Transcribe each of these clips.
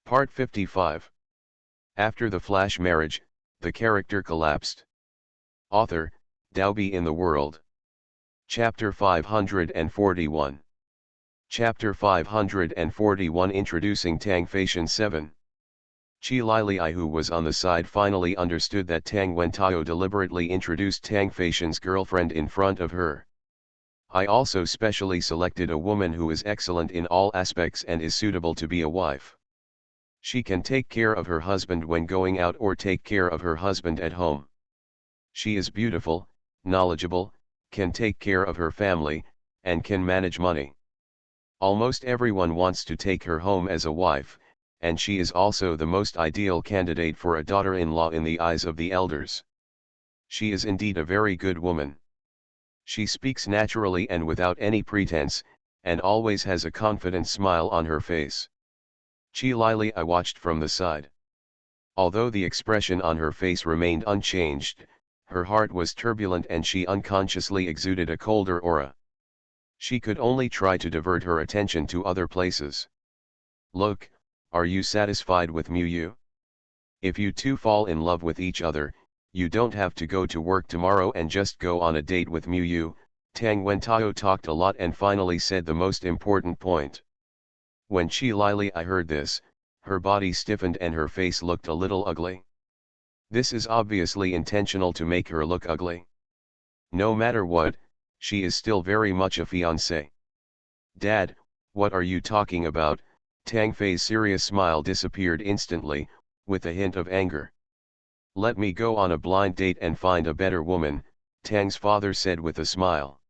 Part 55. After the flash marriage, the character collapsed. Author, Dalby in the World. Chapter 541. Chapter 541 Introducing Tang Feishan 7. Chi Lilei, who was on the side, finally understood that Tang Wentao deliberately introduced Tang Feishan's girlfriend in front of her. I also specially selected a woman who is excellent in all aspects and is suitable to be a wife. She can take care of her husband when going out or take care of her husband at home. She is beautiful, knowledgeable, can take care of her family, and can manage money. Almost everyone wants to take her home as a wife, and she is also the most ideal candidate for a daughter-in-law in the eyes of the elders. She is indeed a very good woman. She speaks naturally and without any pretense, and always has a confident smile on her face. Chi Lilei watched from the side. Although the expression on her face remained unchanged, her heart was turbulent and she unconsciously exuded a colder aura. She could only try to divert her attention to other places. Look, are you satisfied with Mu Yu? If you two fall in love with each other, you don't have to go to work tomorrow and just go on a date with Mu Yu. Tang Wentao talked a lot and finally said the most important point. When Chi Lilei heard this, her body stiffened and her face looked a little ugly. This is obviously intentional to make her look ugly. No matter what, she is still very much a fiancée. Dad, what are you talking about? Tang Fei's serious smile disappeared instantly, with a hint of anger. Let me go on a blind date and find a better woman, Tang's father said with a smile.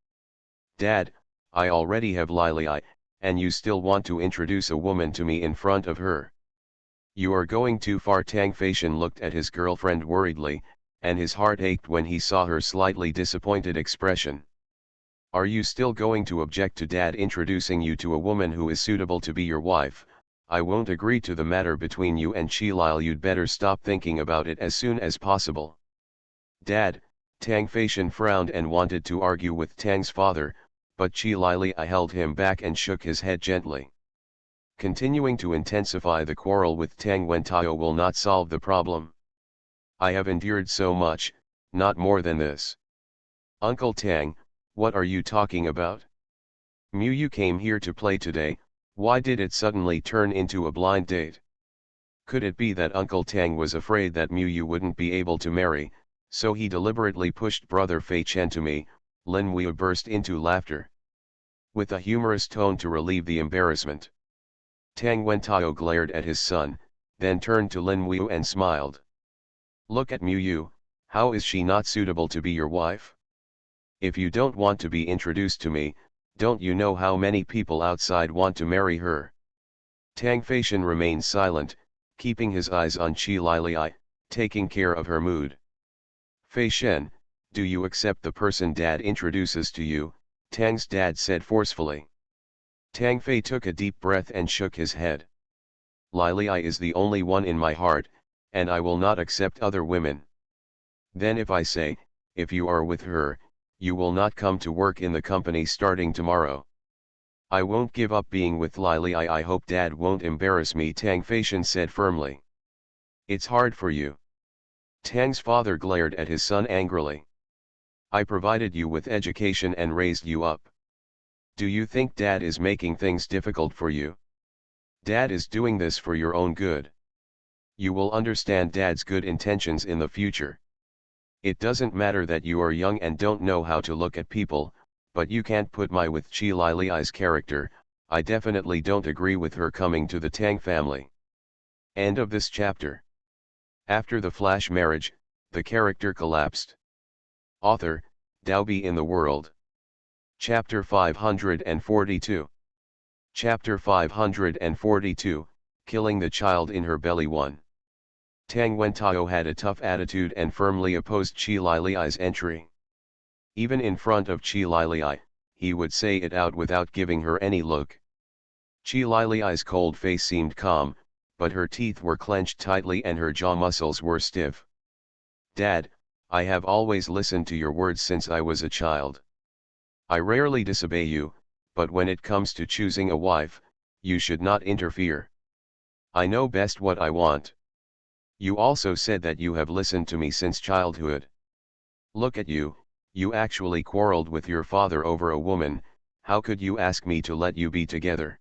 Dad, I already have Lilei, and you still want to introduce a woman to me in front of her. You are going too far. Tang Feishan looked at his girlfriend worriedly, and his heart ached when he saw her slightly disappointed expression. Are you still going to object to Dad introducing you to a woman who is suitable to be your wife? I won't agree to the matter between you and Chi Lilei. You'd better stop thinking about it as soon as possible. Dad, Tang Feishan frowned and wanted to argue with Tang's father, but Chi Lilei held him back and shook his head gently. Continuing to intensify the quarrel with Tang Wentao will not solve the problem. I have endured so much, not more than this. Uncle Tang, what are you talking about? Mu Yu came here to play today. Why did it suddenly turn into a blind date? Could it be that Uncle Tang was afraid that Mu Yu wouldn't be able to marry, so he deliberately pushed Brother Fei Chen to me? Lin Wu burst into laughter. With a humorous tone to relieve the embarrassment. Tang Wentao glared at his son, then turned to Lin Wu and smiled. Look at Mu Yu, how is she not suitable to be your wife? If you don't want to be introduced to me, don't you know how many people outside want to marry her? Tang Feishan remained silent, keeping his eyes on Chi Lilei, taking care of her mood. Feishan, do you accept the person Dad introduces to you? Tang's dad said forcefully. Tang Fei took a deep breath and shook his head. Lilei is the only one in my heart, and I will not accept other women. Then if I say, if you are with her, you will not come to work in the company starting tomorrow. I won't give up being with Lilei. I hope Dad won't embarrass me, Tang Feishan said firmly. It's hard for you. Tang's father glared at his son angrily. I provided you with education and raised you up. Do you think Dad is making things difficult for you? Dad is doing this for your own good. You will understand Dad's good intentions in the future. It doesn't matter that you are young and don't know how to look at people, but you can't put me with Chi Lilei's character. I definitely don't agree with her coming to the Tang family. End of this chapter. After the flash marriage, the character collapsed. Author, Dalby in the World. Chapter 542. Chapter 542, Killing the Child in Her Belly 1. Tang Wentao had a tough attitude and firmly opposed Chi Lilei's entry. Even in front of Chi Lilei, he would say it out without giving her any look. Chi Lilei's cold face seemed calm, but her teeth were clenched tightly and her jaw muscles were stiff. Dad, I have always listened to your words since I was a child. I rarely disobey you, but when it comes to choosing a wife, you should not interfere. I know best what I want. You also said that you have listened to me since childhood. Look at you, you actually quarreled with your father over a woman, how could you ask me to let you be together?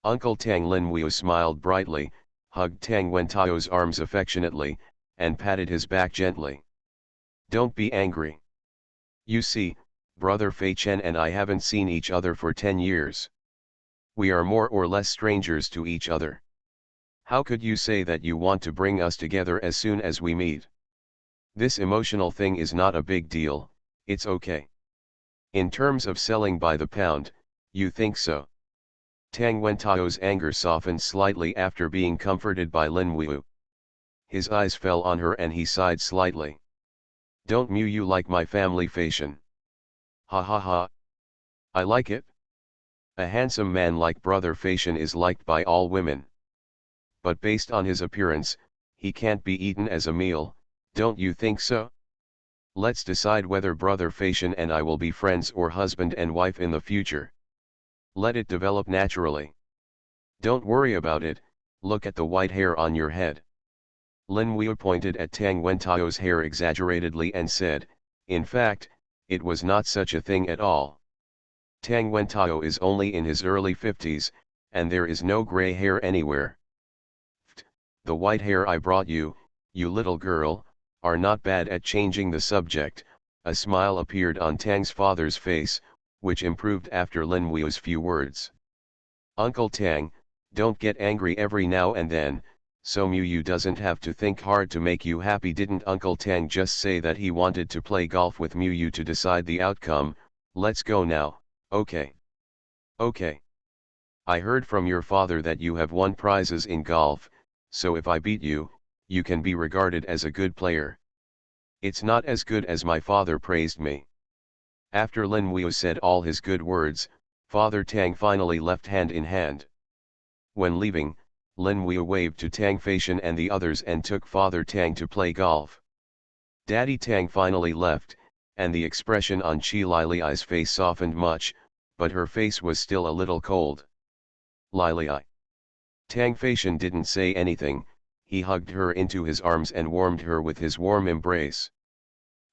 Uncle Tang Linwu smiled brightly, hugged Tang Wentao's arms affectionately, and patted his back gently. Don't be angry. You see, Brother Fei Chen and I haven't seen each other for 10 years. We are more or less strangers to each other. How could you say that you want to bring us together as soon as we meet? This emotional thing is not a big deal, it's okay. In terms of selling by the pound, you think so? Tang Wentao's anger softened slightly after being comforted by Lin Wu. His eyes fell on her and he sighed slightly. Don't you like my family fashion? Ha ha ha. I like it. A handsome man like Brother Fashion is liked by all women. But based on his appearance, he can't be eaten as a meal, don't you think so? Let's decide whether Brother Fashion and I will be friends or husband and wife in the future. Let it develop naturally. Don't worry about it, look at the white hair on your head. Lin Wu pointed at Tang Wentao's hair exaggeratedly and said, in fact, it was not such a thing at all. Tang Wentao is only in his early 50s, and there is no gray hair anywhere. The white hair I brought you, you little girl, are not bad at changing the subject. A smile appeared on Tang's father's face, which improved after Lin Wu's few words. Uncle Tang, don't get angry every now and then, so Mu doesn't have to think hard to make you happy. Didn't Uncle Tang just say that he wanted to play golf with Mu to decide the outcome? Let's go now, okay. Okay. I heard from your father that you have won prizes in golf, so if I beat you, you can be regarded as a good player. It's not as good as my father praised me. After Lin Wu said all his good words, Father Tang finally left hand in hand. When leaving, Lin Wu waved to Tang Feishan and the others and took Father Tang to play golf. Daddy Tang finally left, and the expression on Qi Lili's face softened much, but her face was still a little cold. Lili. Tang Feishan didn't say anything, he hugged her into his arms and warmed her with his warm embrace.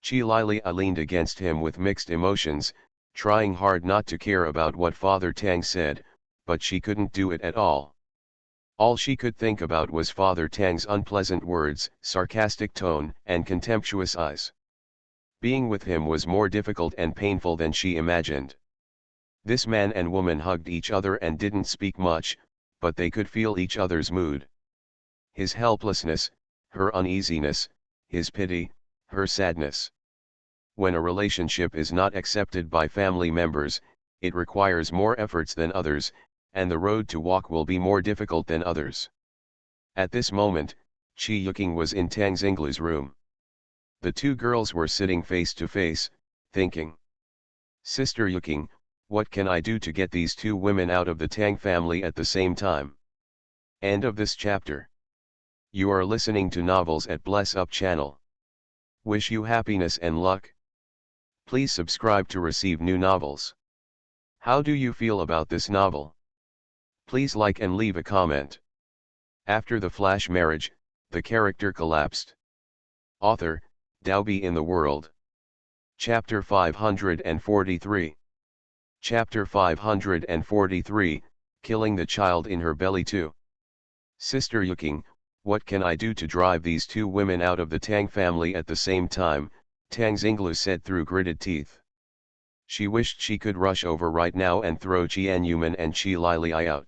Qi Lili leaned against him with mixed emotions, trying hard not to care about what Father Tang said, but she couldn't do it at all. All she could think about was Father Tang's unpleasant words, sarcastic tone, and contemptuous eyes. Being with him was more difficult and painful than she imagined. This man and woman hugged each other and didn't speak much, but they could feel each other's mood. His helplessness, her uneasiness, his pity, her sadness. When a relationship is not accepted by family members, it requires more efforts than others, and the road to walk will be more difficult than others. At this moment, Qi Yuking was in Tang Xinglu's room. The two girls were sitting face to face, thinking. Sister Yuking, what can I do to get these two women out of the Tang family at the same time? End of this chapter. You are listening to Novels at Bless Up channel. Wish you happiness and luck. Please subscribe to receive new novels. How do you feel about this novel? Please like and leave a comment. After the flash marriage, the character collapsed. Author, Daobi in the World. Chapter 543. Chapter 543, Killing the Child in Her Belly 2. Sister Yuking, what can I do to drive these two women out of the Tang family at the same time? Tang Xinglu said through gritted teeth. She wished she could rush over right now and throw Qian Yuman and Qi Lili out.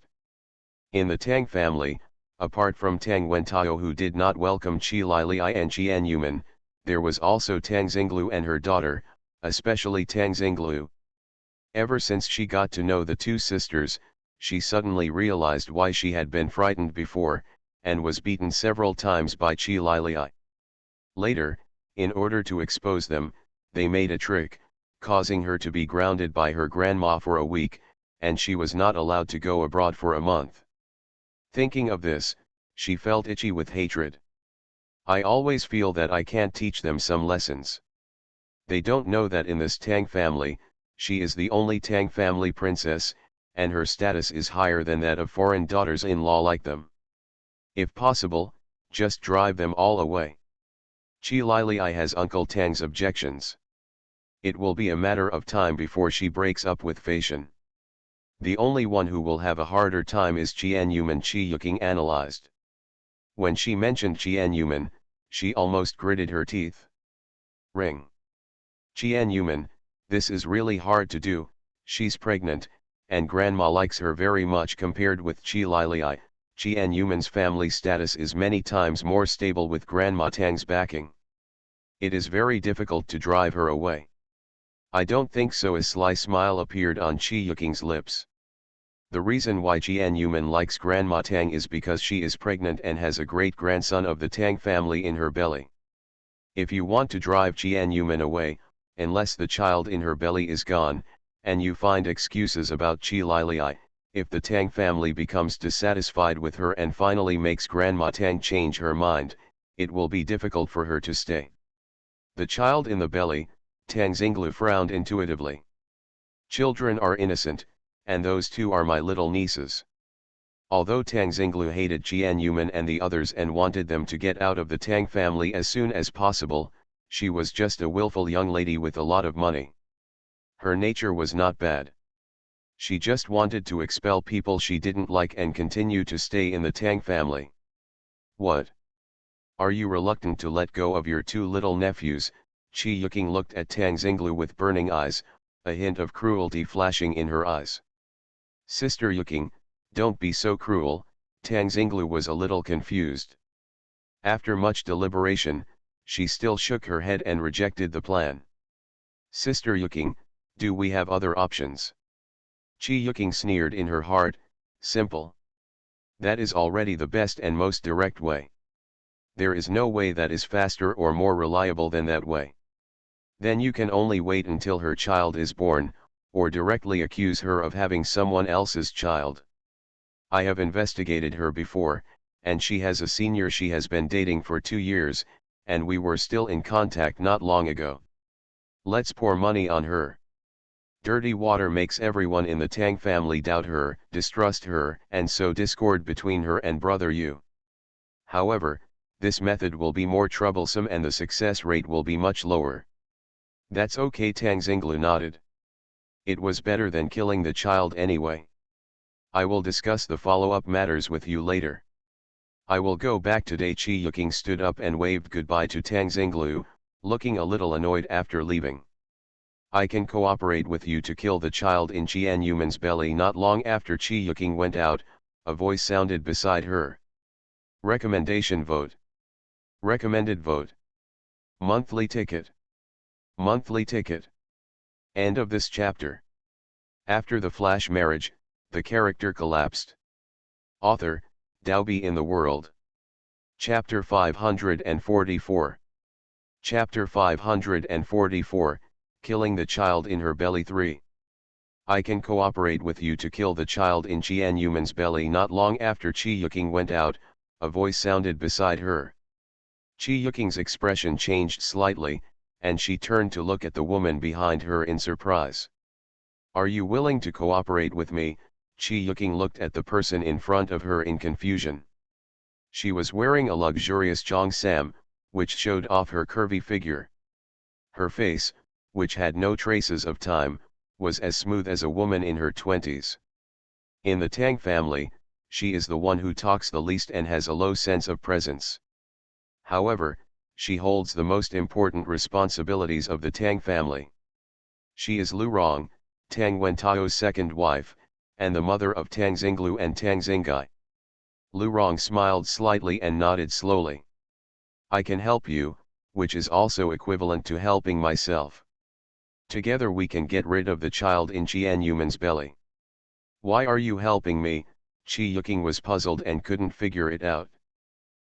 In the Tang family, apart from Tang Wentao who did not welcome Qi Lili and Qian Yuman, there was also Tang Xinglu and her daughter, especially Tang Xinglu. Ever since she got to know the two sisters, she suddenly realized why she had been frightened before, and was beaten several times by Qi Lili. Later, in order to expose them, they made a trick, causing her to be grounded by her grandma for a week, and she was not allowed to go abroad for a month. Thinking of this, she felt itchy with hatred. I always feel that I can't teach them some lessons. They don't know that in this Tang family, she is the only Tang family princess, and her status is higher than that of foreign daughters-in-law like them. If possible, just drive them all away. Chi Lili has Uncle Tang's objections. It will be a matter of time before she breaks up with Faishan. The only one who will have a harder time is Qian Yuman, Chi Yuking analyzed. When she mentioned Qian Yuman, she almost gritted her teeth. Ring. Qian Yuman, this is really hard to do, she's pregnant, and grandma likes her very much compared with Chi Lili. Qian Yuman's family status is many times more stable with Grandma Tang's backing. It is very difficult to drive her away. I don't think so. A sly smile appeared on Chi Yuking's lips. The reason why Qian Yuman likes Grandma Tang is because she is pregnant and has a great-grandson of the Tang family in her belly. If you want to drive Qian Yuman away, unless the child in her belly is gone, and you find excuses about Chi Lili, if the Tang family becomes dissatisfied with her and finally makes Grandma Tang change her mind, it will be difficult for her to stay. The child in the belly, Tang Xinglu frowned intuitively. Children are innocent, and those two are my little nieces. Although Tang Xinglu hated Qian Yuman and the others and wanted them to get out of the Tang family as soon as possible, she was just a willful young lady with a lot of money. Her nature was not bad. She just wanted to expel people she didn't like and continue to stay in the Tang family. What? Are you reluctant to let go of your two little nephews? Chi Yuking looked at Tang Xinglu with burning eyes, a hint of cruelty flashing in her eyes. Sister Yuking, don't be so cruel. Tang Xinglu was a little confused. After much deliberation, she still shook her head and rejected the plan. Sister Yuking, do we have other options? Chi Yuking sneered in her heart. Simple. That is already the best and most direct way. There is no way that is faster or more reliable than that way. Then you can only wait until her child is born, or directly accuse her of having someone else's child. I have investigated her before, and she has a senior she has been dating for 2 years, and we were still in contact not long ago. Let's pour money on her. Dirty water makes everyone in the Tang family doubt her, distrust her, and sow discord between her and brother Yu. However, this method will be more troublesome and the success rate will be much lower. That's okay. Tang Xinglu nodded. It was better than killing the child anyway. I will discuss the follow-up matters with you later. I will go back today. Chi Yuking stood up and waved goodbye to Tang Xinglu, looking a little annoyed after leaving. I can cooperate with you to kill the child in Qian Yuman's belly. Not long after Chi Yuking went out, a voice sounded beside her. Recommendation vote. Recommended vote. Monthly ticket. Monthly ticket. End of this chapter. After the flash marriage, the character collapsed. Author, Daobi in the World. Chapter 544. Chapter 544, Killing the Child in Her Belly 3. I can cooperate with you to kill the child in Qian Yuman's belly. Not long after Chi Yuking went out, a voice sounded beside her. Chi Yuking's expression changed slightly, and she turned to look at the woman behind her in surprise. Are you willing to cooperate with me? Chi Yuking looked at the person in front of her in confusion. She was wearing a luxurious cheongsam, which showed off her curvy figure. Her face, which had no traces of time, was as smooth as a woman in her 20s. In the Tang family, she is the one who talks the least and has a low sense of presence. However, she holds the most important responsibilities of the Tang family. She is Lu Rong, Tang Wentao's second wife, and the mother of Tang Xinglu and Tang Xingai. Lu Rong smiled slightly and nodded slowly. I can help you, which is also equivalent to helping myself. Together we can get rid of the child in Qian Yuman's belly. Why are you helping me? Chi Yuking was puzzled and couldn't figure it out.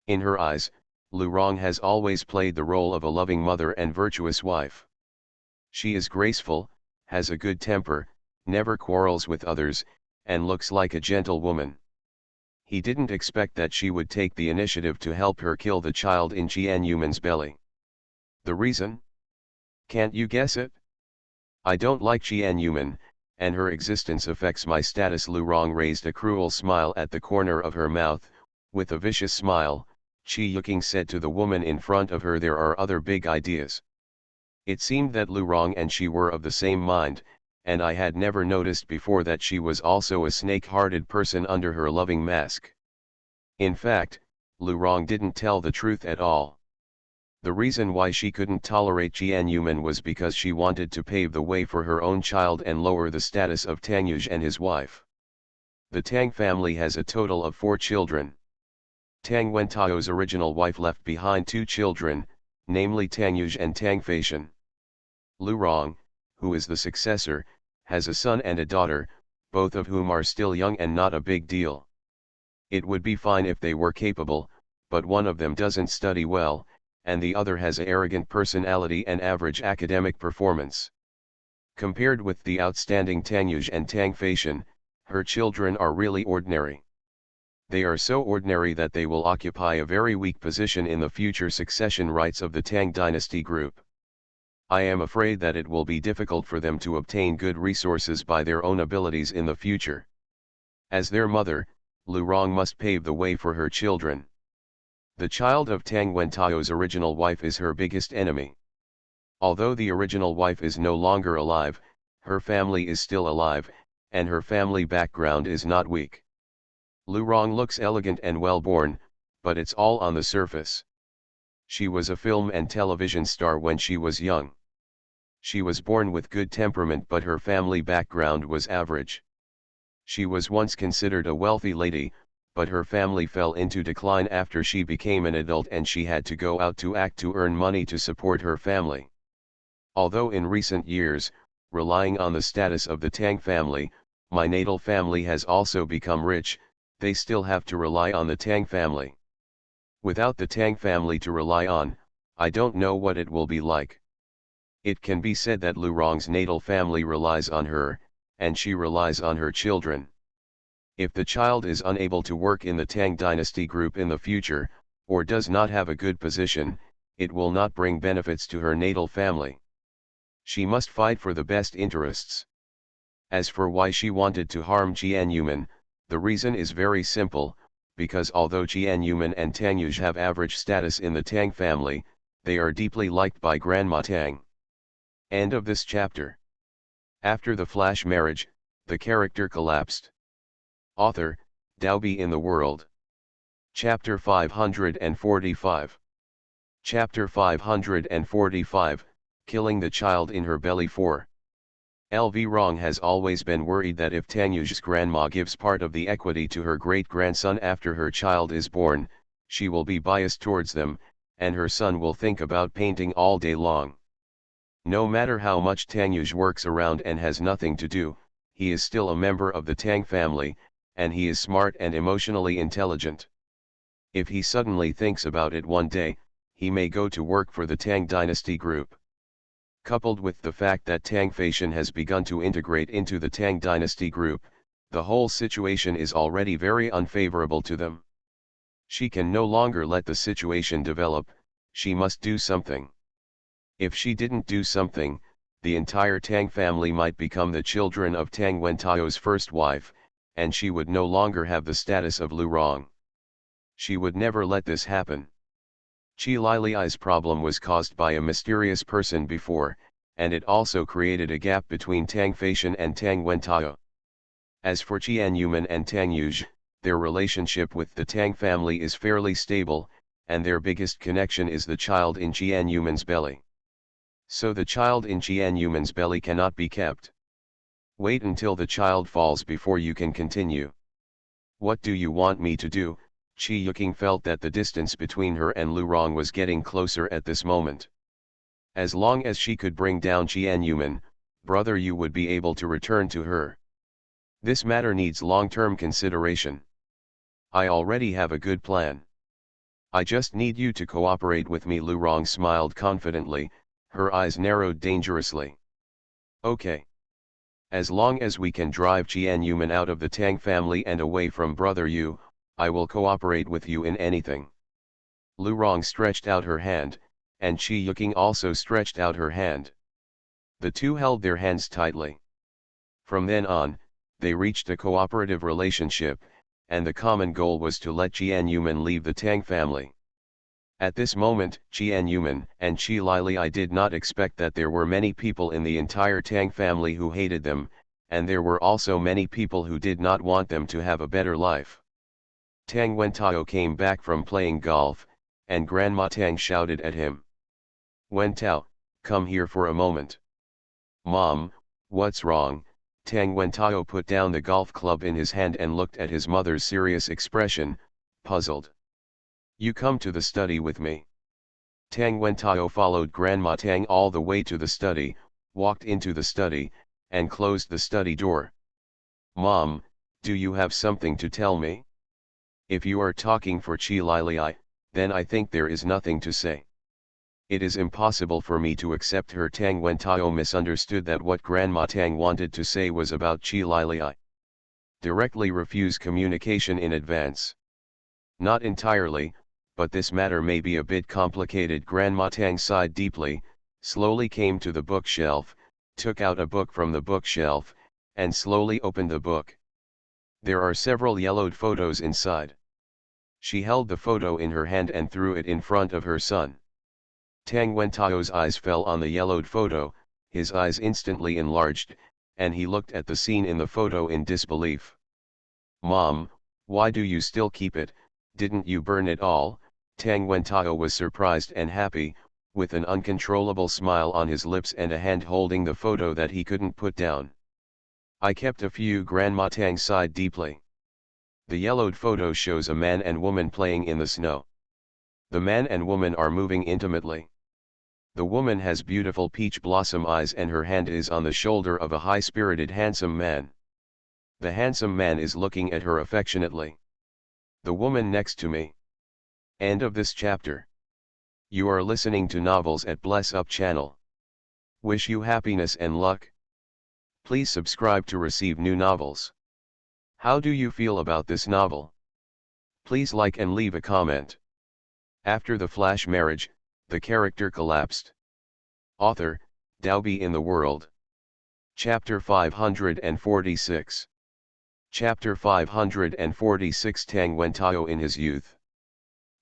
In her eyes, Lu Rong has always played the role of a loving mother and virtuous wife. She is graceful, has a good temper, never quarrels with others, and looks like a gentle woman. He didn't expect that she would take the initiative to help her kill the child in Qian Yuman's belly. The reason? Can't you guess it? I don't like Qian Yuman, and her existence affects my status. Lu Rong raised a cruel smile at the corner of her mouth, With a vicious smile, Chi Yuking said to the woman in front of her, there are other big ideas. It seemed that Lu Rong and she were of the same mind, and I had never noticed before that she was also a snake-hearted person under her loving mask. In fact, Lu Rong didn't tell the truth at all. The reason why she couldn't tolerate Jian Yuman was because she wanted to pave the way for her own child and lower the status of Tang Yuj and his wife. The Tang family has a total of 4 children. Tang Wentao's original wife left behind 2 children, namely Tang Yuj and Tang Feishan. Lu Rong, who is the successor, has a son and a daughter, both of whom are still young and not a big deal. It would be fine if they were capable, but one of them doesn't study well, and the other has an arrogant personality and average academic performance. Compared with the outstanding Tang Yuj and Tang Feishan, her children are really ordinary. They are so ordinary that they will occupy a very weak position in the future succession rights of the Tang dynasty group. I am afraid that it will be difficult for them to obtain good resources by their own abilities in the future. As their mother, Lu Rong must pave the way for her children. The child of Tang Wentao's original wife is her biggest enemy. Although the original wife is no longer alive, her family is still alive, and her family background is not weak. Lu Rong looks elegant and well-born, but it's all on the surface. She was a film and television star when she was young. She was born with good temperament, but her family background was average. She was once considered a wealthy lady, but her family fell into decline after she became an adult and she had to go out to act to earn money to support her family. Although in recent years, relying on the status of the Tang family, my natal family has also become rich, they still have to rely on the Tang family. Without the Tang family to rely on, I don't know what it will be like. It can be said that Lu Rong's natal family relies on her, and she relies on her children. If the child is unable to work in the Tang dynasty group in the future, or does not have a good position, it will not bring benefits to her natal family. She must fight for the best interests. As for why she wanted to harm Jian Yuman, the reason is very simple, because although Jian Yuman and Tang Yuj have average status in the Tang family, they are deeply liked by Grandma Tang. End of this chapter. After the flash marriage, the character collapsed. Author, Daobi in the World. Chapter 545. Chapter 545, Killing the Child in Her Belly 4. LV Rong has always been worried that if Tang Yuj's grandma gives part of the equity to her great-grandson after her child is born, she will be biased towards them, and her son will think about painting all day long. No matter how much Tang Yuj works around and has nothing to do, he is still a member of the Tang family, and he is smart and emotionally intelligent. If he suddenly thinks about it one day, he may go to work for the Tang dynasty group. Coupled with the fact that Tang Feishan has begun to integrate into the Tang dynasty group, the whole situation is already very unfavorable to them. She can no longer let the situation develop, she must do something. If she didn't do something, the entire Tang family might become the children of Tang Wentao's first wife, and she would no longer have the status of Lu Rong. She would never let this happen. Qi Lili's problem was caused by a mysterious person before, and it also created a gap between Tang Feishan and Tang Wentao. As for Jian Yuman and Tang Yuj, their relationship with the Tang family is fairly stable, and their biggest connection is the child in Jian Yuman's belly. So the child in Jian Yuman's belly cannot be kept. Wait until the child falls before you can continue. What do you want me to do? Qi Yuking felt that the distance between her and Lu Rong was getting closer at this moment. As long as she could bring down Jian Yuman, brother Yu would be able to return to her. This matter needs long-term consideration. I already have a good plan. I just need you to cooperate with me. Lu Rong smiled confidently, her eyes narrowed dangerously. Okay. As long as we can drive Jian Yuman out of the Tang family and away from brother Yu, I will cooperate with you in anything. Lu Rong stretched out her hand, and Qi Yuking also stretched out her hand. The two held their hands tightly. From then on, they reached a cooperative relationship, and the common goal was to let Jian Yuman leave the Tang family. At this moment, Jian Yuman and Qi Lili did not expect that there were many people in the entire Tang family who hated them, and there were also many people who did not want them to have a better life. Tang Wentao came back from playing golf, and Grandma Tang shouted at him. "Wentao, come here for a moment." "Mom, what's wrong?" Tang Wentao put down the golf club in his hand and looked at his mother's serious expression, puzzled. "You come to the study with me." Tang Wentao followed Grandma Tang all the way to the study, walked into the study, and closed the study door. "Mom, do you have something to tell me? If you are talking for Qi Lili, then I think there is nothing to say. It is impossible for me to accept her." Tang Wentao misunderstood that what Grandma Tang wanted to say was about Qi Lili. Directly refuse communication in advance. "Not entirely, but this matter may be a bit complicated." Grandma Tang sighed deeply, slowly came to the bookshelf, took out a book from the bookshelf, and slowly opened the book. There are several yellowed photos inside. She held the photo in her hand and threw it in front of her son. Tang Wentao's eyes fell on the yellowed photo, his eyes instantly enlarged, and he looked at the scene in the photo in disbelief. "Mom, why do you still keep it? Didn't you burn it all?" Tang Wentao was surprised and happy, with an uncontrollable smile on his lips and a hand holding the photo that he couldn't put down. "I kept a few." Grandma Tang sighed deeply. The yellowed photo shows a man and woman playing in the snow. The man and woman are moving intimately. The woman has beautiful peach blossom eyes and her hand is on the shoulder of a high-spirited handsome man. The handsome man is looking at her affectionately. "The woman next to me." End of this chapter. You are listening to Novels at Bless Up channel. Wish you happiness and luck. Please subscribe to receive new novels. How do you feel about this novel? Please like and leave a comment. After the flash marriage, the character collapsed. Author, Daobi in the World. Chapter 546. Chapter 546. Tang Wentao in his youth.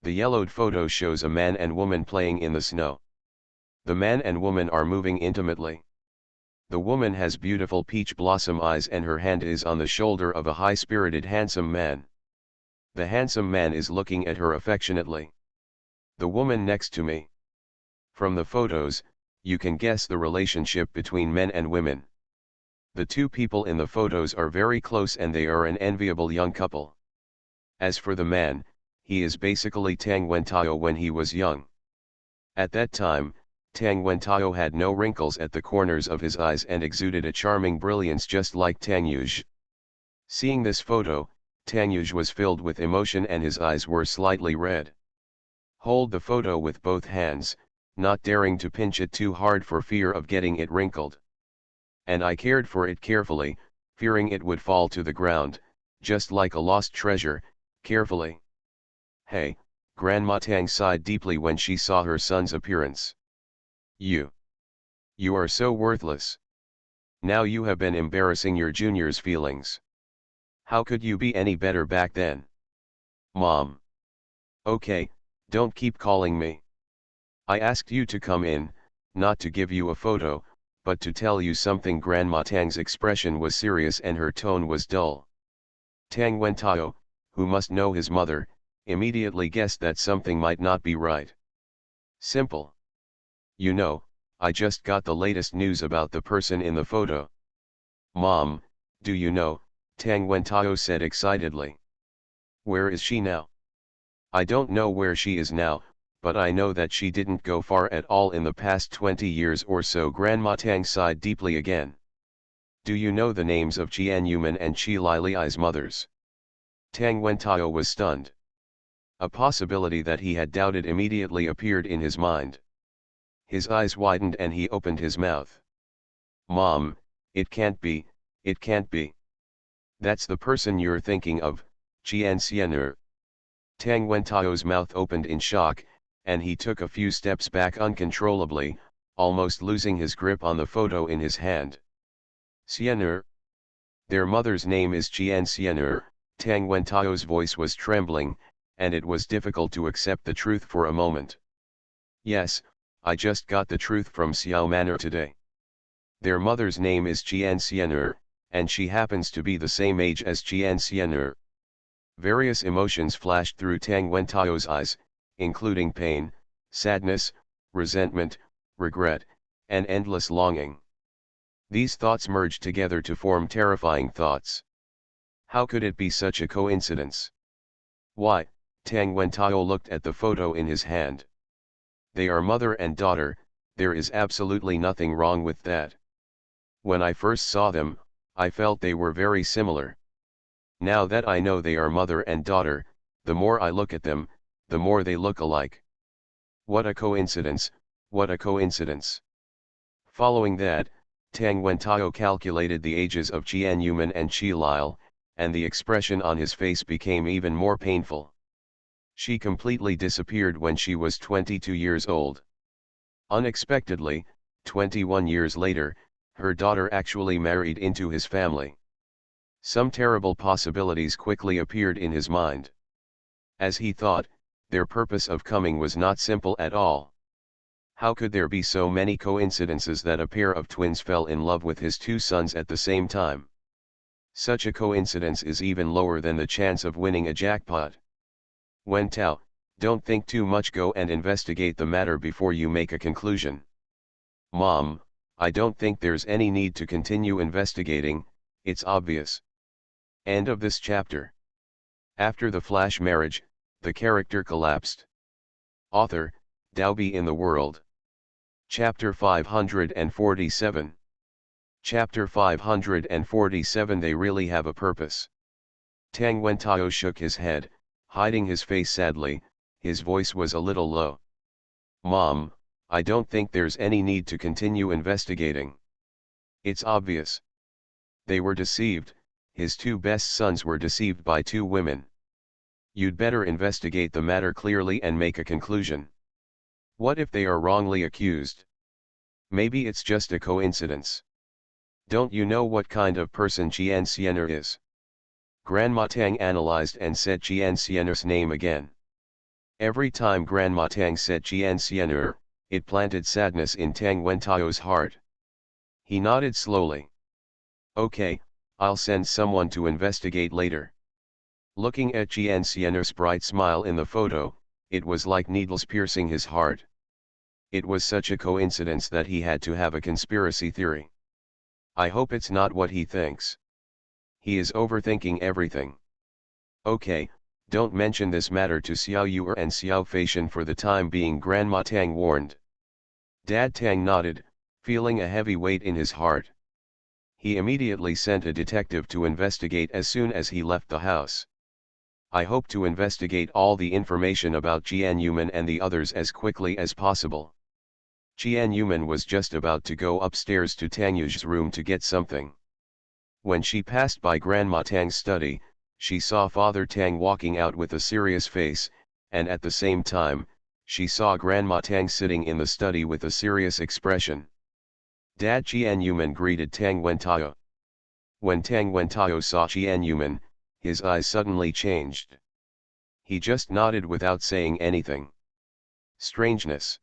The yellowed photo shows a man and woman playing in the snow. The man and woman are moving intimately. The woman has beautiful peach blossom eyes and her hand is on the shoulder of a high-spirited handsome man. The handsome man is looking at her affectionately. "The woman next to me." From the photos, you can guess the relationship between men and women. The two people in the photos are very close and they are an enviable young couple. As for the man, he is basically Tang Wentao when he was young. At that time, Tang Wentao had no wrinkles at the corners of his eyes and exuded a charming brilliance just like Tang Yuge. Seeing this photo, Tang Yuge was filled with emotion and his eyes were slightly red. Hold the photo with both hands, not daring to pinch it too hard for fear of getting it wrinkled. And I cared for it carefully, fearing it would fall to the ground, just like a lost treasure, carefully. "Hey," Grandma Tang sighed deeply when she saw her son's appearance. You are so worthless. Now you have been embarrassing your junior's feelings. How could you be any better back then?" "Mom." "Okay, don't keep calling me. I asked you to come in, not to give you a photo, but to tell you something." Grandma Tang's expression was serious and her tone was dull. Tang Wentao, who must know his mother, immediately guessed that something might not be right. "Simple. You know, I just got the latest news about the person in the photo." "Mom, do you know?" Tang Wentao said excitedly. "Where is she now?" "I don't know where she is now, but I know that she didn't go far at all in the past 20 years or so." Grandma Tang sighed deeply again. "Do you know the names of Jian Yuman and Qi Lili's mothers?" Tang Wentao was stunned. A possibility that he had doubted immediately appeared in his mind. His eyes widened and he opened his mouth. "Mom, it can't be, it can't be. That's the person you're thinking of, Jian Xian'er." Tang Wentao's mouth opened in shock, and he took a few steps back uncontrollably, almost losing his grip on the photo in his hand. "Xian'er? Their mother's name is Jian Xian'er," Tang Wentao's voice was trembling, and it was difficult to accept the truth for a moment. Yes, I just got the truth from Xiao Manor today. Their mother's name is Qian Xian'er, and she happens to be the same age as Qian Xian'er. Various emotions flashed through Tang Wentao's eyes, including pain, sadness, resentment, regret, and endless longing. These thoughts merged together to form terrifying thoughts. How could it be such a coincidence? Why? Tang Wentao looked at the photo in his hand. They are mother and daughter, there is absolutely nothing wrong with that. When I first saw them, I felt they were very similar. Now that I know they are mother and daughter, the more I look at them, the more they look alike. What a coincidence, what a coincidence. Following that, Tang Wentao calculated the ages of Qian Yuman and Qi Lile, and the expression on his face became even more painful. She completely disappeared when she was 22 years old. Unexpectedly, 21 years later, her daughter actually married into his family. Some terrible possibilities quickly appeared in his mind. As he thought, their purpose of coming was not simple at all. How could there be so many coincidences that a pair of twins fell in love with his two sons at the same time? Such a coincidence is even lower than the chance of winning a jackpot. Wentao, don't think too much, go and investigate the matter before you make a conclusion. Mom, I don't think there's any need to continue investigating, it's obvious. End of this chapter. After the flash marriage, the character collapsed. Author, Daobi in the World. Chapter 547. Chapter 547. They really have a purpose. Tang Wentao shook his head, hiding his face sadly. His voice was a little low. Mom, I don't think there's any need to continue investigating. It's obvious. They were deceived, his two best sons were deceived by two women. You'd better investigate the matter clearly and make a conclusion. What if they are wrongly accused? Maybe it's just a coincidence. Don't you know what kind of person Qian Xian'er is? Grandma Tang analyzed and said Qian Xian'er's name again. Every time Grandma Tang said Qian Xian'er, it planted sadness in Tang Wentao's heart. He nodded slowly. Okay, I'll send someone to investigate later. Looking at Qian Xian'er's bright smile in the photo, it was like needles piercing his heart. It was such a coincidence that he had to have a conspiracy theory. I hope it's not what he thinks. He is overthinking everything. Okay, don't mention this matter to Xiao Yuer and Xiao Feishan for the time being, Grandma Tang warned. Dad Tang nodded, feeling a heavy weight in his heart. He immediately sent a detective to investigate as soon as he left the house. I hope to investigate all the information about Qian Yuman and the others as quickly as possible. Qian Yuman was just about to go upstairs to Tang Yu's room to get something. When she passed by Grandma Tang's study, she saw Father Tang walking out with a serious face, and at the same time, she saw Grandma Tang sitting in the study with a serious expression. Dad Qian Yuman greeted Tang Wentao. When Tang Wentao saw Qian Yuman, his eyes suddenly changed. He just nodded without saying anything. Strangeness.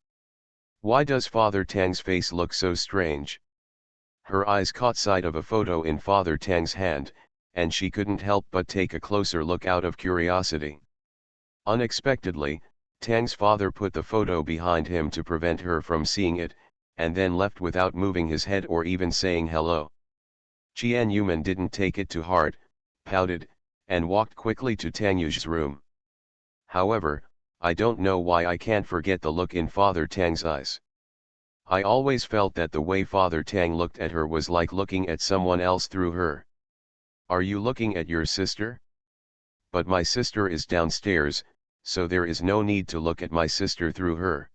Why does Father Tang's face look so strange? Her eyes caught sight of a photo in Father Tang's hand, and she couldn't help but take a closer look out of curiosity. Unexpectedly, Tang's father put the photo behind him to prevent her from seeing it, and then left without moving his head or even saying hello. Qian Yuman didn't take it to heart, pouted, and walked quickly to Tang Yu's room. However, I don't know why I can't forget the look in Father Tang's eyes. I always felt that the way Father Tang looked at her was like looking at someone else through her. Are you looking at your sister? But my sister is downstairs, so there is no need to look at my sister through her.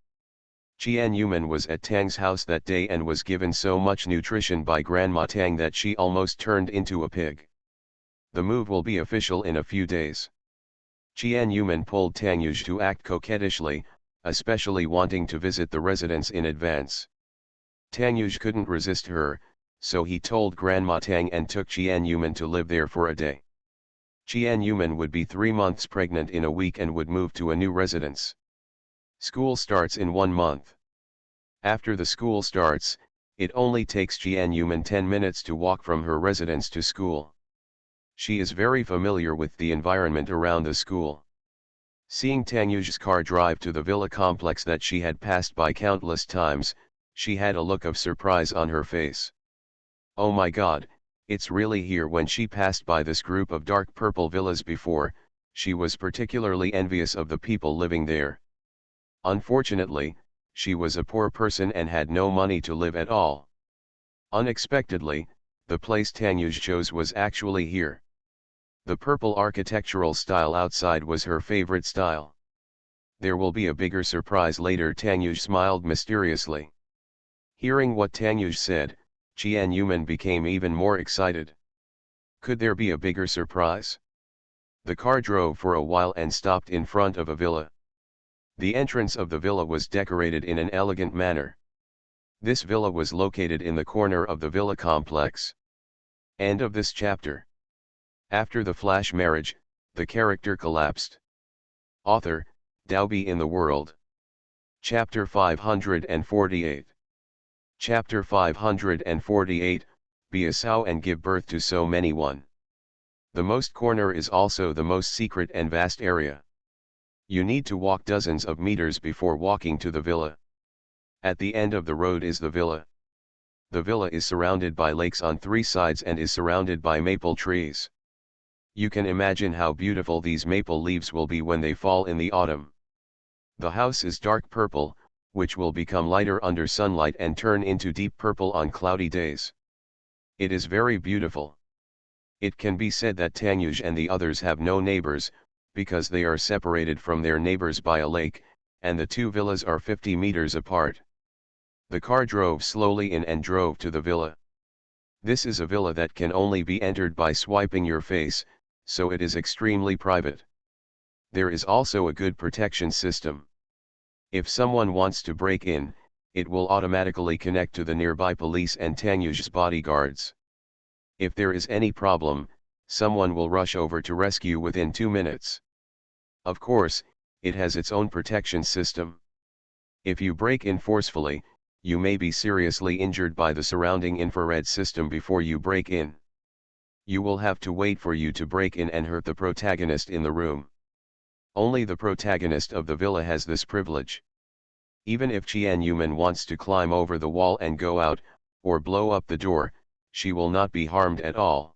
Qian Yuman was at Tang's house that day and was given so much nutrition by Grandma Tang that she almost turned into a pig. The move will be official in a few days. Qian Yuman pulled Tang Yu to act coquettishly, especially wanting to visit the residence in advance. Tang Yu couldn't resist her, so he told Grandma Tang and took Qian Yuman to live there for a day. Qian Yuman would be 3 months pregnant in a week and would move to a new residence. School starts in 1 month. After the school starts, it only takes Qian Yuman 10 minutes to walk from her residence to school. She is very familiar with the environment around the school. Seeing Tanyuz's car drive to the villa complex that she had passed by countless times, she had a look of surprise on her face. Oh my God, it's really here. When she passed by this group of dark purple villas before, she was particularly envious of the people living there. Unfortunately, she was a poor person and had no money to live at all. Unexpectedly, the place Tanyuj chose was actually here. The purple architectural style outside was her favorite style. There will be a bigger surprise later, Tanyuj smiled mysteriously. Hearing what Tanyuj said, Qian Yuman became even more excited. Could there be a bigger surprise? The car drove for a while and stopped in front of a villa. The entrance of the villa was decorated in an elegant manner. This villa was located in the corner of the villa complex. End of this chapter. After the flash marriage, the character collapsed. Author, Daobi in the World. Chapter 548. Chapter 548, Be a sow and give birth to so many one. The most corner is also the most secret and vast area. You need to walk dozens of meters before walking to the villa. At the end of the road is the villa. The villa is surrounded by lakes on 3 sides and is surrounded by maple trees. You can imagine how beautiful these maple leaves will be when they fall in the autumn. The house is dark purple, which will become lighter under sunlight and turn into deep purple on cloudy days. It is very beautiful. It can be said that Tanyuj and the others have no neighbors, because they are separated from their neighbors by a lake, and the 2 villas are 50 meters apart. The car drove slowly in and drove to the villa. This is a villa that can only be entered by swiping your face, so it is extremely private. There is also a good protection system. If someone wants to break in, it will automatically connect to the nearby police and Tanyuj's bodyguards. If there is any problem, someone will rush over to rescue within 2 minutes. Of course, it has its own protection system. If you break in forcefully, you may be seriously injured by the surrounding infrared system before you break in. You will have to wait for you to break in and hurt the protagonist in the room. Only the protagonist of the villa has this privilege. Even if Qian Yuman wants to climb over the wall and go out, or blow up the door, she will not be harmed at all.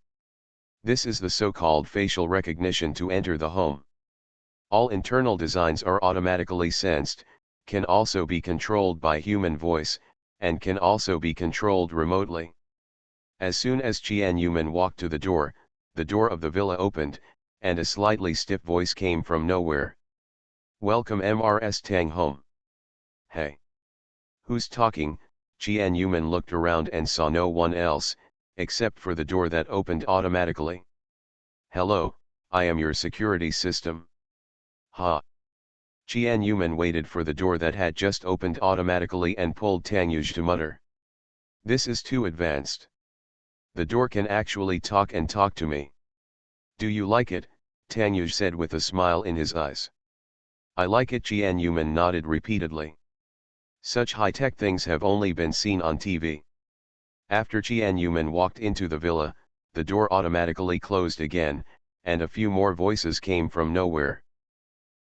This is the so-called facial recognition to enter the home. All internal designs are automatically sensed, can also be controlled by human voice, and can also be controlled remotely. As soon as Qian Yuman walked to the door of the villa opened, and a slightly stiff voice came from nowhere. Welcome Mrs. Tang home. Hey. Who's talking? Qian Yuman looked around and saw no one else, except for the door that opened automatically. Hello, I am your security system. Ha. Qian Yuman waited for the door that had just opened automatically and pulled Tanyuj to mutter. This is too advanced. The door can actually talk and talk to me. Do you like it? Tanyuj said with a smile in his eyes. I like it, Qian Yuman nodded repeatedly. Such high-tech things have only been seen on TV. After Qian Yuman walked into the villa, the door automatically closed again, and a few more voices came from nowhere.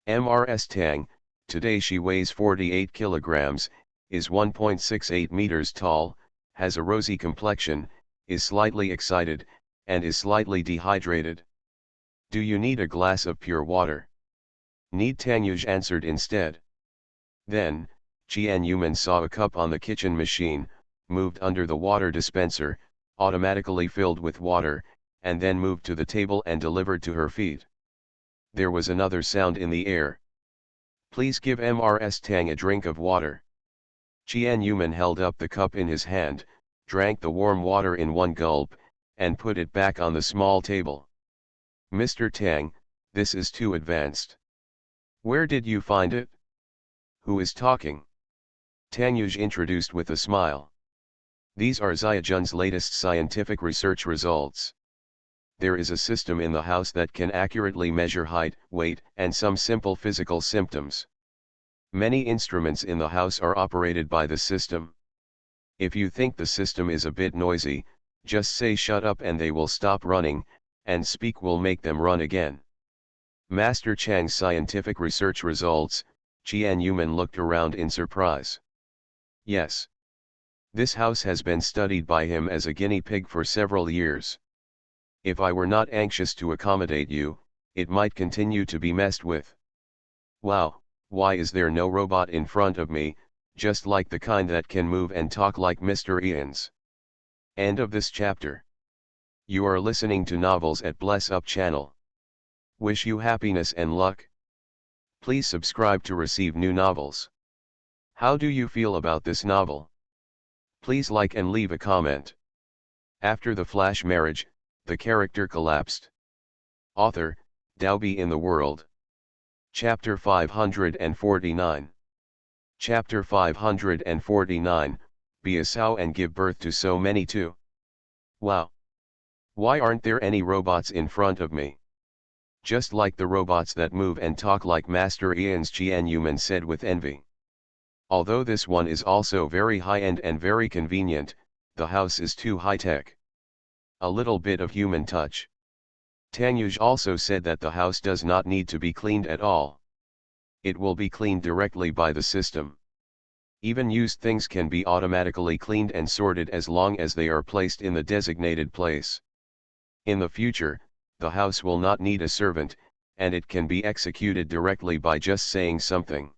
Mrs. Tang, today she weighs 48 kilograms, is 1.68 meters tall, has a rosy complexion, is slightly excited, and is slightly dehydrated. Do you need a glass of pure water? Need, Tanyuj answered instead. Then, Qian Yuman saw a cup on the kitchen machine, moved under the water dispenser, automatically filled with water, and then moved to the table and delivered to her feet. There was another sound in the air. Please give Mrs. Tang a drink of water. Qian Yuman held up the cup in his hand, drank the warm water in one gulp, and put it back on the small table. Mr. Tang, this is too advanced. Where did you find it? Who is talking? Tanyuj introduced with a smile. These are Xiaojun's latest scientific research results. there is a system in the house that can accurately measure height, weight, and some simple physical symptoms. Many instruments in the house are operated by the system. If you think the system is a bit noisy, just say shut up and they will stop running, and speak will make them run again. Master Chang's scientific research results. Qian Yuman looked around in surprise. Yes. This house has been studied by him as a guinea pig for several years. If I were not anxious to accommodate you, it might continue to be messed with. Wow, why is there no robot in front of me, just like the kind that can move and talk like Mr. Ian's? End of this chapter. You are listening to Novels at Bless Up channel. Wish you happiness and luck. Please subscribe to receive new novels. How do you feel about this novel? Please like and leave a comment. After the flash marriage, the character collapsed. Author, Daobi in the World. Chapter 549. Chapter 549, Be a sow and give birth to so many too. Wow. Why aren't there any robots in front of me? Just like the robots that move and talk like Master Ian's, Qian Yuman said with envy. Although this one is also very high-end and very convenient, the house is too high-tech. A little bit of human touch. Tang Yuj also said that the house does not need to be cleaned at all. It will be cleaned directly by the system. Even used things can be automatically cleaned and sorted as long as they are placed in the designated place. In the future, the house will not need a servant, and it can be executed directly by just saying something.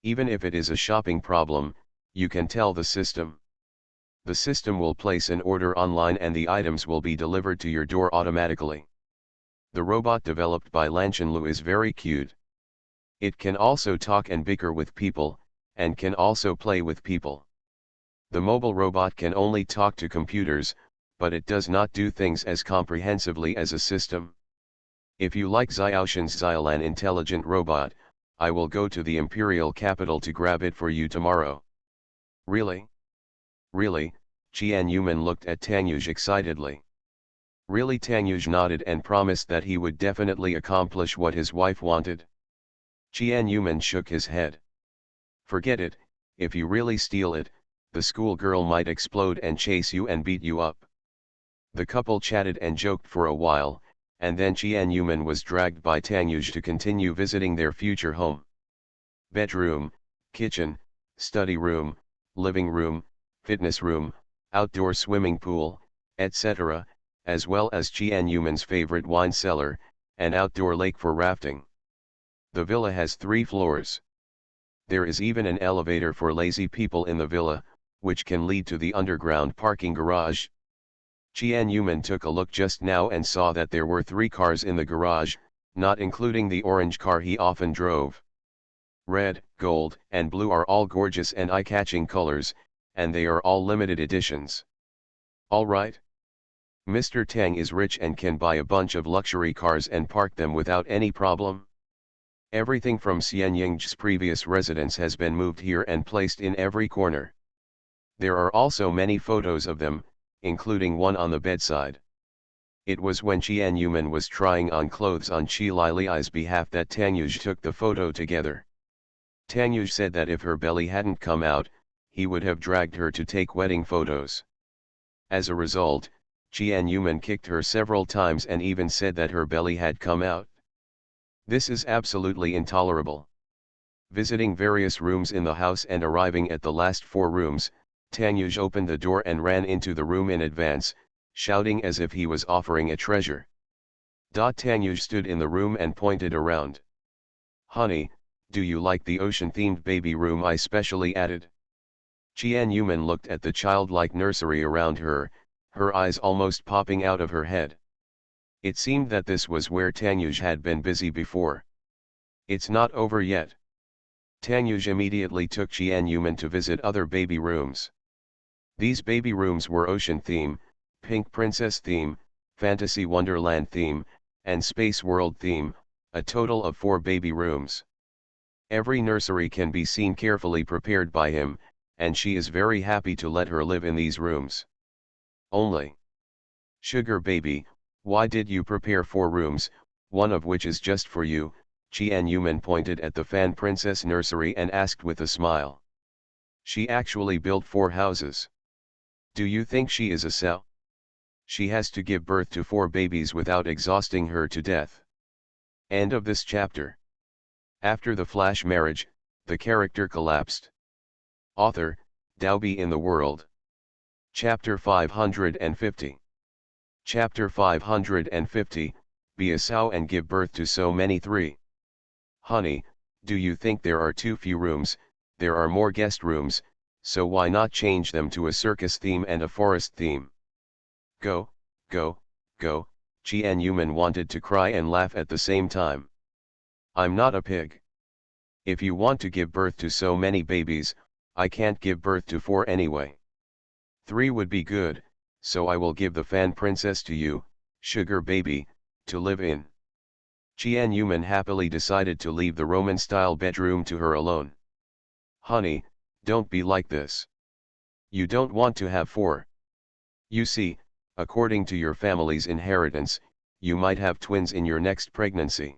Even if it is a shopping problem, you can tell the system. The system will place an order online and the items will be delivered to your door automatically. The robot developed by Lanchenlu is very cute. It can also talk and bicker with people, and can also play with people. The mobile robot can only talk to computers, but it does not do things as comprehensively as a system. If you like Xiaoshan's Xiaolan intelligent robot, I will go to the imperial capital to grab it for you tomorrow. Really? Really? Qian Yuman looked at Tang Yuj excitedly. Really? Tang Yuj nodded and promised that he would definitely accomplish what his wife wanted. Qian Yuman shook his head. Forget it, if you really steal it, the schoolgirl might explode and chase you and beat you up. The couple chatted and joked for a while, and then Qian Yuman was dragged by Tang Yuj to continue visiting their future home. Bedroom, kitchen, study room, living room, fitness room, outdoor swimming pool, etc., as well as Qian Yuman's favorite wine cellar, and outdoor lake for rafting. The villa has 3 floors. There is even an elevator for lazy people in the villa, which can lead to the underground parking garage. Qian Yuman took a look just now and saw that there were 3 cars in the garage, not including the orange car he often drove. Red, gold, and blue are all gorgeous and eye-catching colors, and they are all limited editions. All right. Mr. Tang is rich and can buy a bunch of luxury cars and park them without any problem. Everything from Xian Ying's previous residence has been moved here and placed in every corner. There are also many photos of them, including one on the bedside. It was when Qian Yuman was trying on clothes on Qi Lili's behalf that Tang Yuj took the photo together. Tang Yuj said that if her belly hadn't come out, he would have dragged her to take wedding photos. As a result, Qian Yuman kicked her several times and even said that her belly had come out. This is absolutely intolerable. Visiting various rooms in the house and arriving at the last 4 rooms, Tang Yuj opened the door and ran into the room in advance, shouting as if he was offering a treasure. Tang Yuj stood in the room and pointed around. Honey, do you like the ocean-themed baby room I specially added? Qian Yuman looked at the childlike nursery around her, her eyes almost popping out of her head. It seemed that this was where Tang Yuj had been busy before. It's not over yet. Tang Yuj immediately took Qian Yuman to visit other baby rooms. These baby rooms were ocean theme, pink princess theme, fantasy wonderland theme, and space world theme, a total of 4 baby rooms. Every nursery can be seen carefully prepared by him, and she is very happy to let her live in these rooms. Only. Sugar baby, Why did you prepare 4 rooms, one of which is just for you? Qian Yuman pointed at the Fan Princess nursery and asked with a smile. She actually built 4 houses. Do you think she is a cell? She has to give birth to 4 babies without exhausting her to death. End of this chapter. After the flash marriage, the character collapsed. Author, Daobi in the World. Chapter 550. Chapter 550, Be a sow and give birth to so many 3. Honey, do you think there are too few rooms? There are more guest rooms, so why not change them to a circus theme and a forest theme? Go, go, go, Qian Yuman wanted to cry and laugh at the same time. I'm not a pig. If you want to give birth to so many babies, I can't give birth to 4 anyway. 3 would be good, so I will give the Fan Princess to you, sugar baby, to live in. Qian Yuman happily decided to leave the Roman-style bedroom to her alone. Honey, don't be like this. You don't want to have 4. You see, according to your family's inheritance, you might have twins in your next pregnancy.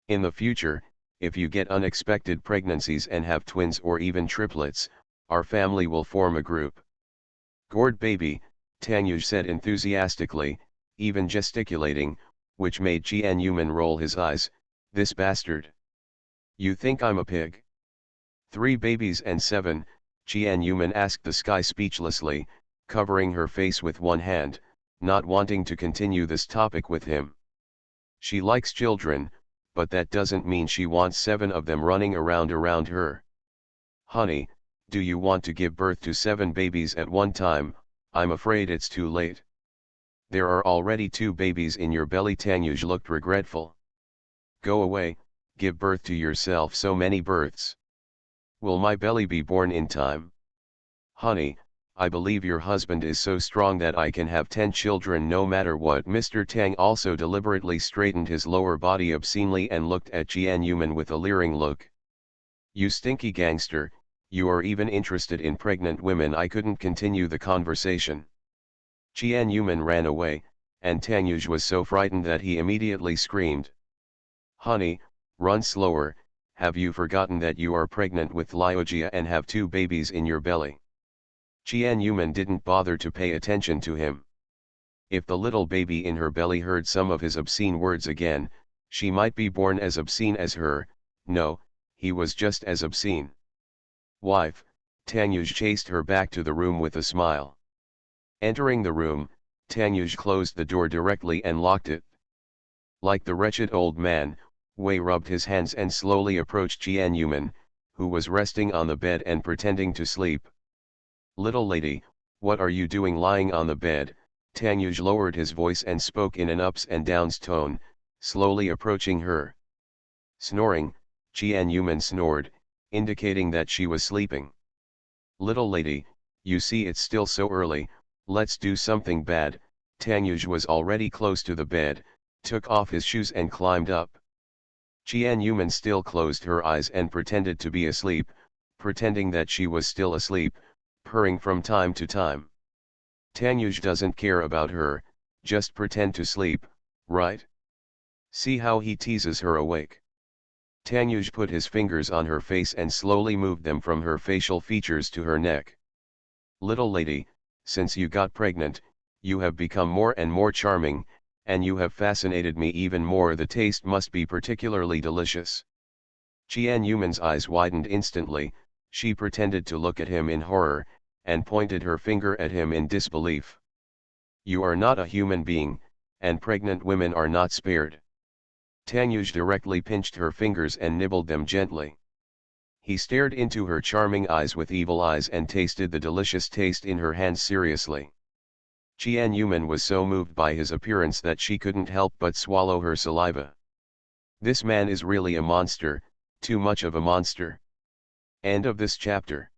In the future, if you get unexpected pregnancies and have twins or even triplets, our family will form a group. Gourd baby, Tanyuj said enthusiastically, even gesticulating, which made Qian Yuman roll his eyes. This bastard. You think I'm a pig? 3 babies and 7, Qian Yuman asked the sky speechlessly, covering her face with one hand, not wanting to continue this topic with him. She likes children, but that doesn't mean she wants 7 of them running around her. Honey, do you want to give birth to 7 babies at one time? I'm afraid it's too late. There are already 2 babies in your belly. Tanyuj looked regretful. Go away, give birth to yourself so many births. Will my belly be born in time? Honey, I believe your husband is so strong that I can have 10 children no matter what. Mr. Tang also deliberately straightened his lower body obscenely and looked at Qian Yuman with a leering look. You stinky gangster, you are even interested in pregnant women. I couldn't continue the conversation. Qian Yuman ran away, and Tanyuj was so frightened that he immediately screamed. Honey, run slower, have you forgotten that you are pregnant with Liojia and have 2 babies in your belly? Qian Yuman didn't bother to pay attention to him. If the little baby in her belly heard some of his obscene words again, she might be born as obscene as her. No, he was just as obscene. Wife, Tanyuj chased her back to the room with a smile. Entering the room, Tanyuj closed the door directly and locked it. Like the wretched old man, Wei rubbed his hands and slowly approached Qian Yuman, who was resting on the bed and pretending to sleep. Little lady, what are you doing lying on the bed? Tanyuj lowered his voice and spoke in an ups and downs tone, slowly approaching her. Snoring, Qian Yuman snored, indicating that she was sleeping. Little lady, you see it's still so early, let's do something bad. Tanyuj was already close to the bed, took off his shoes and climbed up. Qian Yuman still closed her eyes and pretended to be asleep, pretending that she was still asleep, purring from time to time. Tanyuj doesn't care about her, just pretend to sleep, right? See how he teases her awake. Tanyuj put his fingers on her face and slowly moved them from her facial features to her neck. Little lady, since you got pregnant, you have become more and more charming, and you have fascinated me even more. The taste must be particularly delicious. Qian Yuman's eyes widened instantly, she pretended to look at him in horror, and pointed her finger at him in disbelief. You are not a human being, and pregnant women are not spared. Tanyuj directly pinched her fingers and nibbled them gently. He stared into her charming eyes with evil eyes and tasted the delicious taste in her hands seriously. Qian Yuman was so moved by his appearance that she couldn't help but swallow her saliva. This man is really a monster, too much of a monster. End of this chapter.